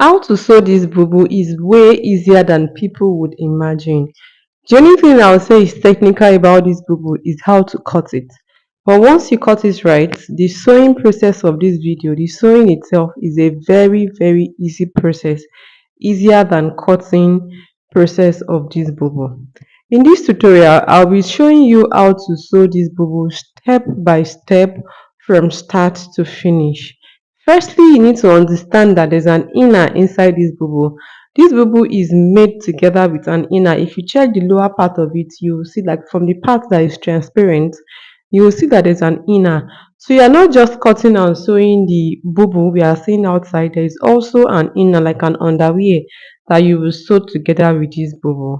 How to sew this bubu is way easier than people would imagine. The only thing I would say is technical about this bubu is how to cut it. But once you cut it right, the sewing process of this video, the sewing itself is a very easy process, easier than cutting process of this bubu. In this tutorial, I'll be showing you how to sew this bubu step by step from start to finish. Firstly, you need to understand that there's an inner inside this bubu. This bubu is made together with an inner. If you check the lower part of it, you will see, like, from the part that is transparent, you will see that there's an inner. So you are not just cutting and sewing the bubu we are seeing outside. There is also an inner, like an underwear, that you will sew together with this bubu.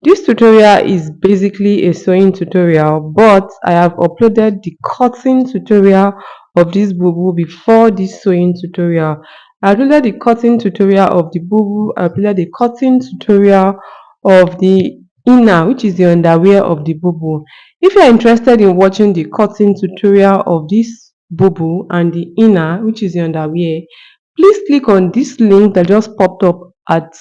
This tutorial is basically a sewing tutorial, but I have uploaded the cutting tutorial of this bubu before this sewing tutorial. I uploaded the cutting tutorial of the bubu, I uploaded the cutting tutorial of the inner, which is the underwear of the bubu. If you are interested in watching the cutting tutorial of this bubu and the inner, which is the underwear, please click on this link that just popped up at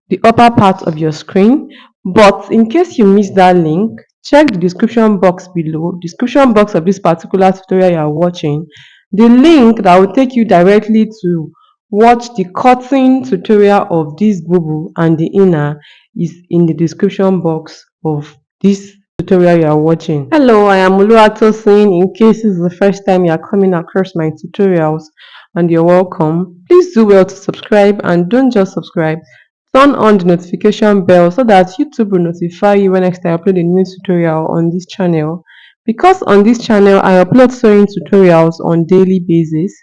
the upper part of your screen. But in case you missed that link, check the description box below, description box of this particular tutorial you are watching. The link that will take you directly to watch the cutting tutorial of this bubu and the inner is in the description box of this tutorial you are watching. Hello, I am Oluwatosin. In case this is the first time you are coming across my tutorials and you're welcome, please do well to subscribe, and don't just subscribe, turn on the notification bell so that YouTube will notify you when next I upload a new tutorial on this channel. Because on this channel I upload sewing tutorials on daily basis.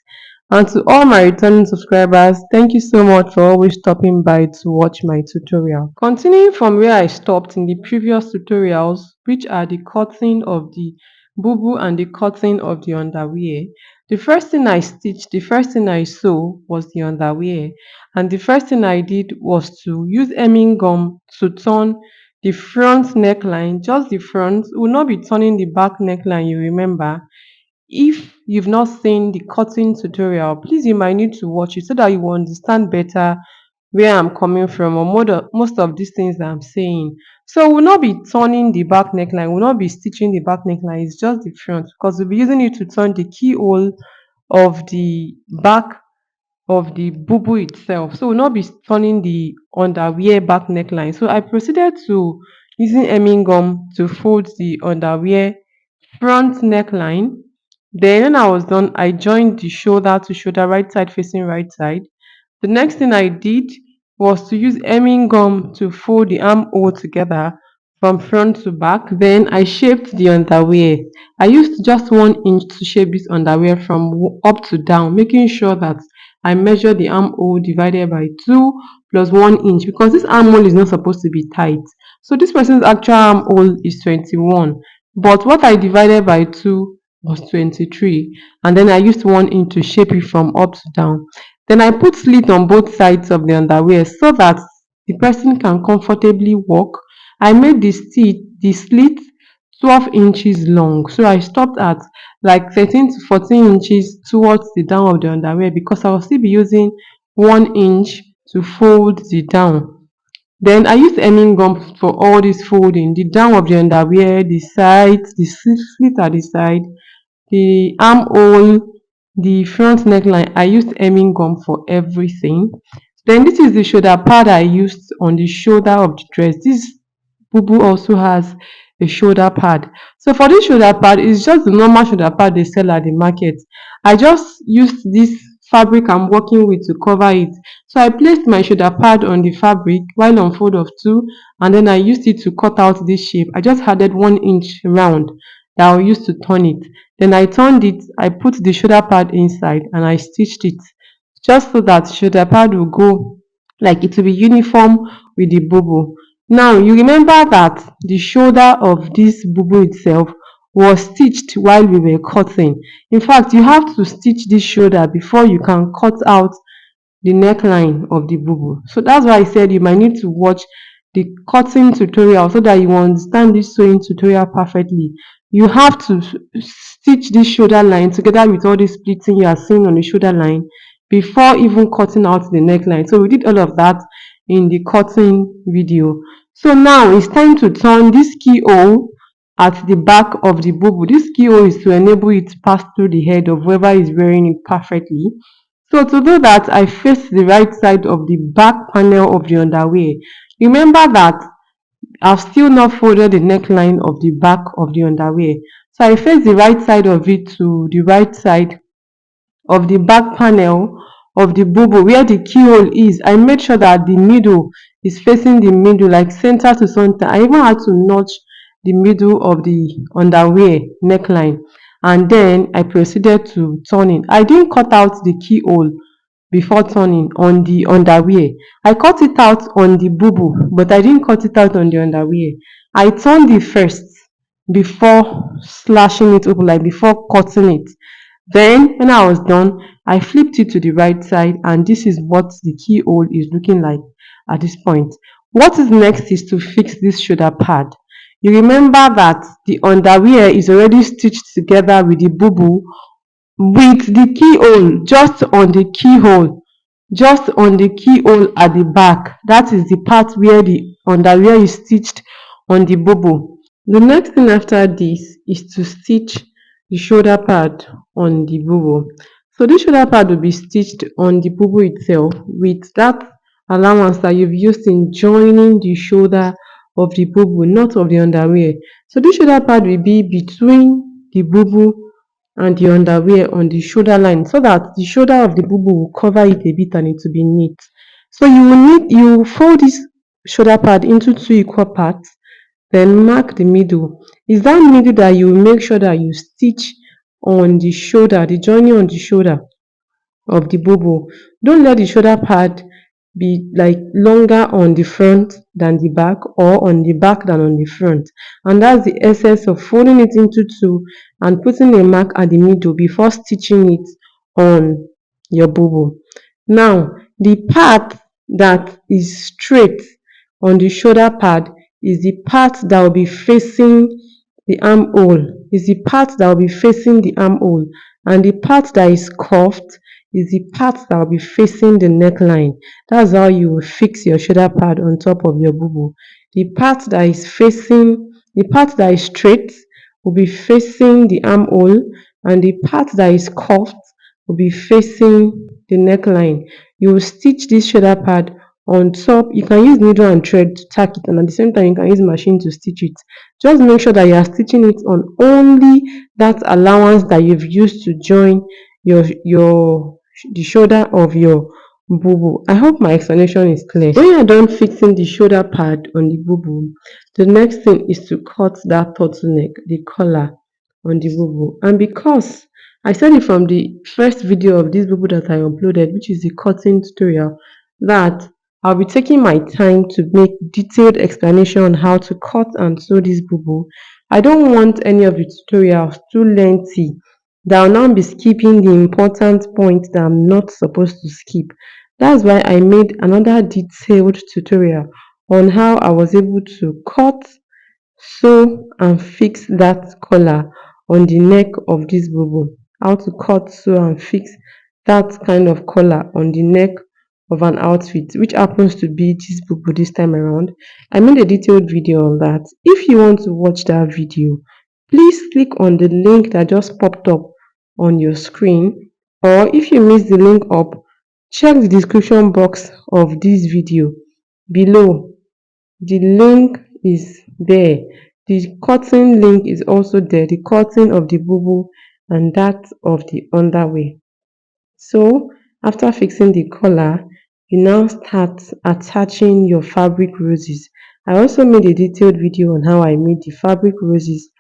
And to all my returning subscribers, thank you so much for always stopping by to watch my tutorial. Continuing from where I stopped in the previous tutorials, which are the cutting of the bubu and the cutting of the underwear, the first thing I stitched, the first thing I sew was the underwear. And the first thing I did was to use hemming gum to turn the front neckline, just the front. We will not be turning the back neckline, you remember. If you've not seen the cutting tutorial, please, you might need to watch it so that you will understand better where I'm coming from, or most of these things that I'm saying. So we'll not be turning the back neckline, we'll not be stitching the back neckline, it's just the front, because we'll be using it to turn the keyhole of the back of the bubu itself. So we'll not be turning the underwear back neckline. So I proceeded to using hemming gum to fold the underwear front neckline. Then when I was done, I joined the shoulder to shoulder, right side facing right side. The next thing I did was to use hemming gum to fold the armhole together from front to back. Then I shaped the underwear. I used just 1 inch to shape this underwear from up to down, making sure that I measure the armhole divided by 2 plus 1 inch, because this armhole is not supposed to be tight. So this person's actual armhole is 21, but what I divided by 2 was 23, and then I used 1 inch to shape it from up to down. Then I put slit on both sides of the underwear so that the person can comfortably walk. I made the slit 12 inches long. So I stopped at like 13 to 14 inches towards the down of the underwear, because I will still be using 1 inch to fold the down. Then I used hemming gum for all this folding, the down of the underwear, the sides, the slit at the side, the armhole, the front neckline. I used hemming gum for everything. Then this is the shoulder pad I used on the shoulder of the dress. This bubu also has a shoulder pad. So for this shoulder pad, it's just the normal shoulder pad they sell at the market. I just used this fabric I'm working with to cover it. So I placed my shoulder pad on the fabric while on fold of two, and then I used it to cut out this shape. I just added 1 inch round that I'll use to turn it. Then I turned it, I put the shoulder pad inside and I stitched it, just so that shoulder pad will go, like, it will be uniform with the bubu. Now you remember that the shoulder of this bubu itself was stitched while we were cutting. In fact, you have to stitch this shoulder before you can cut out the neckline of the bubu. So that's why I said you might need to watch the cutting tutorial so that you understand this sewing tutorial perfectly. You have to stitch this shoulder line together with all the splitting you are seeing on the shoulder line. before even cutting out the neckline. So we did all of that in the cutting video. So now it's time to turn this keyhole at the back of the bubu. This keyhole is to enable it to pass through the head of whoever is wearing it perfectly. So to do that, I face the right side of the back panel of the underwear. Remember that I've still not folded the neckline of the back of the underwear. So I face the right side of it to the right side of the back panel of the bubu where the keyhole is. I made sure that the middle is facing the middle, like center to center. I even had to notch the middle of the underwear neckline, and then I proceeded to turn it. I didn't cut out the keyhole before turning on the underwear. I cut it out on the bubu, but I didn't cut it out on the underwear. I turned it first before slashing it open, like before cutting it. Then, when I was done, I flipped it to the right side, and this is what the keyhole is looking like at this point. What is next is to fix this shoulder pad. You remember that the underwear is already stitched together with the bubu with the keyhole just on the keyhole at the back. That is the part where the underwear is stitched on the bubu. The next thing after this is to stitch the shoulder pad on the bubu. So this shoulder pad will be stitched on the bubu itself with that allowance that you've used in joining the shoulder of the bubu, not of the underwear. So this shoulder pad will be between the bubu and the underwear on the shoulder line so that the shoulder of the bubu will cover it a bit and it will be neat. So you fold this shoulder pad into two equal parts, then mark the middle. It's that middle that you make sure that you stitch on the shoulder, the joining on the shoulder of the bubu. Don't let the shoulder pad be like longer on the front than the back or on the back than on the front. And that's the essence of folding it into two and putting a mark at the middle before stitching it on your bubu. Now, the part that is straight on the shoulder pad is the part that will be facing the armhole, and the part that is curved is the part that will be facing the neckline. That's how you will fix your shoulder pad on top of your bubu. The part that is straight will be facing the armhole, and the part that is curved will be facing the neckline. You will stitch this shoulder pad on top. You can use needle and thread to tack it, and at the same time you can use machine to stitch it. Just make sure that you are stitching it on only that allowance that you've used to join your the shoulder of your bubu. I hope my explanation is clear. When you are done fixing the shoulder pad on the bubu, the next thing is to cut that turtleneck, the collar on the bubu. And because I said it from the first video of this bubu that I uploaded, which is the cutting tutorial, that I'll be taking my time to make detailed explanation on how to cut and sew this bubu. I don't want any of the tutorials too lengthy that will now be skipping the important point that I'm not supposed to skip. That's why I made another detailed tutorial on how I was able to cut, sew and fix that collar on the neck of this bubu. How to cut, sew and fix that kind of collar on the neck of an outfit, which happens to be this bubu this time around. I made a detailed video on that. If you want to watch that video, please click on the link that just popped up on your screen, or if you miss the link up, check the description box of this video below. The link is there. The cutting link is also there, the cutting of the bubu and that of the underwear. So after fixing the collar, you now start attaching your fabric roses. I also made a detailed video on how I made the fabric roses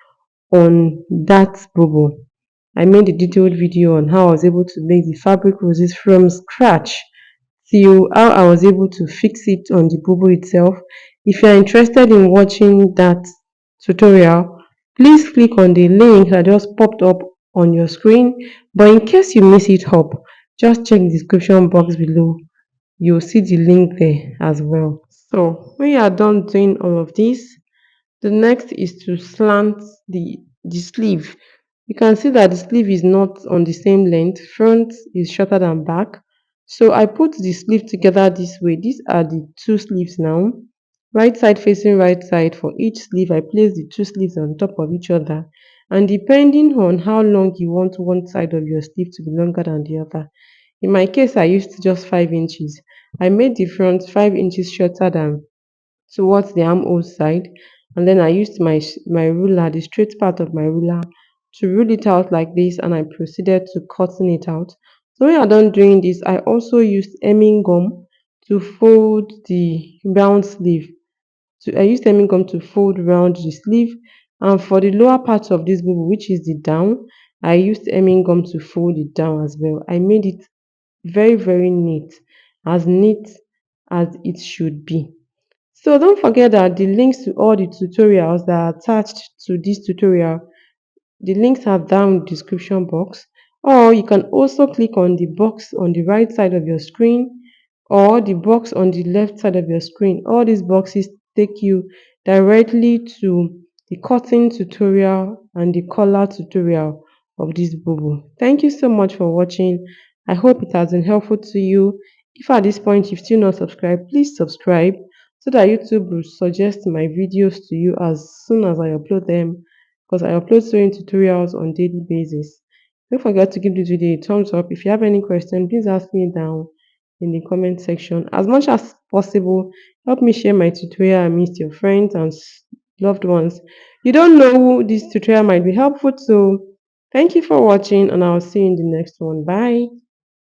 on that bubu. I made a detailed video on how I was able to make the fabric roses from scratch till how I was able to fix it on the bubu itself. If you are interested in watching that tutorial, please click on the link that just popped up on your screen. But in case you miss it up, just check the description box below. You'll see the link there as well. So when you are done doing all of this, the next is to slant the sleeve. You can see that the sleeve is not on the same length. Front is shorter than back, So I put the sleeve together this way. These are the two sleeves now. Right side facing right side. For each sleeve, I place the two sleeves on top of each other. And depending on how long you want one side of your sleeve to be longer than the other. In my case, I used just 5 inches. I made the front 5 inches shorter than towards the armhole side, and then I used my ruler, the straight part of my ruler, to rule it out like this, and I proceeded to cutting it out. So when I'm done doing this, I also used hemming gum to fold the round sleeve. So I used hemming gum to fold round the sleeve, and for the lower part of this bubble, which is the down, I used hemming gum to fold it down as well. I made it very neat as it should be. So don't forget that the links to all the tutorials that are attached to this tutorial, the links are down in the description box, or you can also click on the box on the right side of your screen or the box on the left side of your screen. All these boxes take you directly to the cutting tutorial and the color tutorial of this bubble. Thank you so much for watching. I hope it has been helpful to you. If at this point you've still not subscribed, please subscribe so that YouTube will suggest my videos to you as soon as I upload them, because I upload sewing tutorials on daily basis. Don't forget to give this video a thumbs up. If you have any question, please ask me down in the comment section. As much as possible, help me share my tutorial amidst your friends and loved ones. You don't know who this tutorial might be helpful to. Thank you for watching, and I'll see you in the next one. Bye.